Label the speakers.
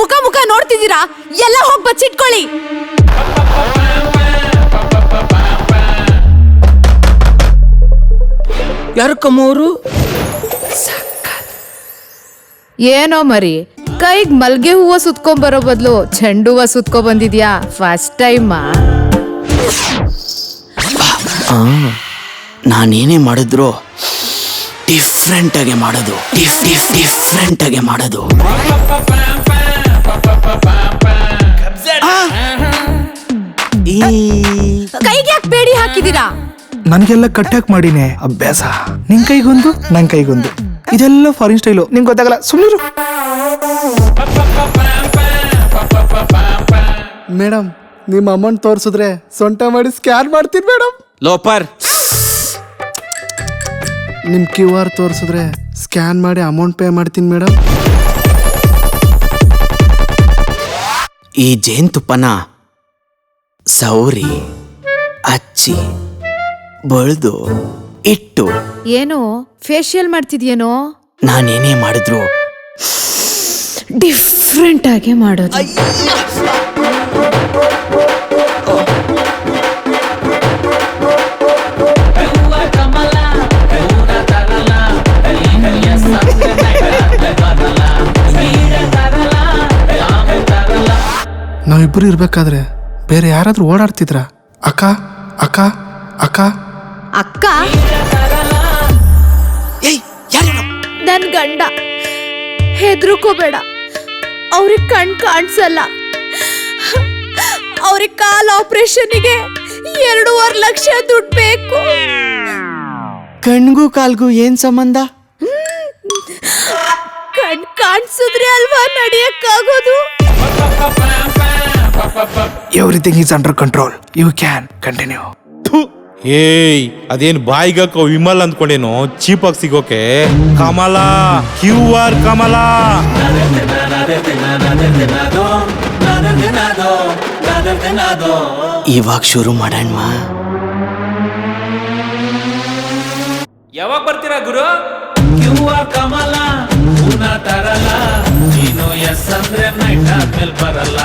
Speaker 1: ಮುಖ ಮುಖ ನೋಡ್ತಿದ್ದೀರಾ? ಎಲ್ಲ ಹೋಗಿ ಬಚ್ಚಿಟ್ಕೊಳ್ಳಿ.
Speaker 2: ಯಾರಕ್ಕಮ್ಮವರು?
Speaker 3: ಏನೋ ಮರಿ, ಕೈಗ್ ಮಲ್ಗೆ ಹೂವ ಸುತ್ಕೊಂಡ್ ಬರೋ ಬದಲು ಚೆಂಡು ಹೂವ ಸುತ್ಕೊ ಬಂದಿದ್ಯಾ? First time.
Speaker 2: ನಾನೇನೇ ಮಾಡಿದ್ರು ಡಿಫ್ರೆಂಟ್ ಆಗಿ ಮಾಡೋದು. ಡಿಫ್ರೆಂಟ್ ಆಗಿ ಮಾಡೋದು.
Speaker 1: ಕೈಗೆ ಯಾಕೆ ಬೇಡಿ ಹಾಕಿದೀರಾ?
Speaker 4: ನನ್ಗೆಲ್ಲ ಕಟ್ಟಾಕ್ ಮಾಡಿನೇ ಅಭ್ಯಾಸ. ನಿನ್ ಕೈಗೊಂದು ನನ್ ಕೈಗೊಂದು, ಇದೆಲ್ಲ ಫಾರಿನ್ ಸ್ಟೈಲು. ನಿಂಗೆ ಗೊತ್ತಾಗಲ್ಲ, ಸುಮ್ಮನಿರು. ಮೇಡಮ್, ನಿಮ್ಮ ಅಮೌಂಟ್ ತೋರಿಸಿದ್ರೆ ಸೊಂಟ ಮಾಡಿ ಸ್ಕ್ಯಾನ್ ಮಾಡ್ತೀನಿ ಮೇಡಮ್.
Speaker 2: ಲೋಪರ್,
Speaker 4: ನಿಮ್ QR ತೋರಿಸಿದ್ರೆ ಸ್ಕ್ಯಾನ್ ಮಾಡಿ ಅಮೌಂಟ್ ಪೇ ಮಾಡ್ತೀನಿ ಮೇಡಮ್.
Speaker 2: ಈ ಜೇನುತುಪ್ಪನ ಸೌರಿ ಹಚ್ಚಿ ಬಳ್ದು ಇಟ್ಟು
Speaker 3: ಏನೋ ಫೇಶಿಯಲ್ ಮಾಡ್ತಿದ್ಯೇನೋ?
Speaker 2: ನಾನೇನೇ ಮಾಡಿದ್ರು
Speaker 3: ಡಿಫ್ರೆಂಟ್ ಆಗಿ ಮಾಡೋದು.
Speaker 4: ನಾವಿಬ್ಬರು ಇರ್ಬೇಕಾದ್ರೆ ಬೇರೆ ಯಾರಾದ್ರೂ ಓಡಾಡ್ತಿದ್ರ? ಅಕ್ಕ ಅಕ್ಕ ಅಕ್ಕ
Speaker 3: ಅಕ್ಕ
Speaker 2: ಏಯ್ ಯಾರು?
Speaker 3: ನನ್ ಗಂಡ. ಹೆದ್ರುಕೋಬೇಡ, ಅವ್ರಿಗೆ ಕಾಣಿಸಲ್ಲ. ಅವ್ರಿಗೆ ಕಾಲ್ ಆಪರೇಷನ್ಗೆ 2.5 ಲಕ್ಷ ದುಡ್ಡು ಬೇಕು.
Speaker 2: ಕಣ್ಗೂ ಕಾಲ್ಗೂ ಏನ್ ಸಂಬಂಧ?
Speaker 3: ಕಾಣಿಸಿದ್ರೆ ಅಲ್ವಾ ನಡೆಯಕ್ಕಾಗೋದು.
Speaker 4: Everything is under control. You can continue.
Speaker 5: ಏಯ್, ಅದೇನ್ ಬಾಯಿಗಕ್ಕ ವಿಮಲ್ ಅಂದ್ಕೊಂಡೇನು ಚೀಪಾಗಿ ಸಿಗೋಕೆ? ಕಮಲ, QR ಕಮಲ.
Speaker 2: ಇವಾಗ ಶುರು ಮಾಡೋಣ.
Speaker 6: ಯಾವಾಗ ಬರ್ತೀರಾ ಗುರು? QR ಕಮಲ ತರಲ್ಲ, ನೀನು ಎಸ್ ಅಂದ್ರೆ ನೈಟ್ ಆದ್ಮೇಲೆ ಬರಲ್ಲ.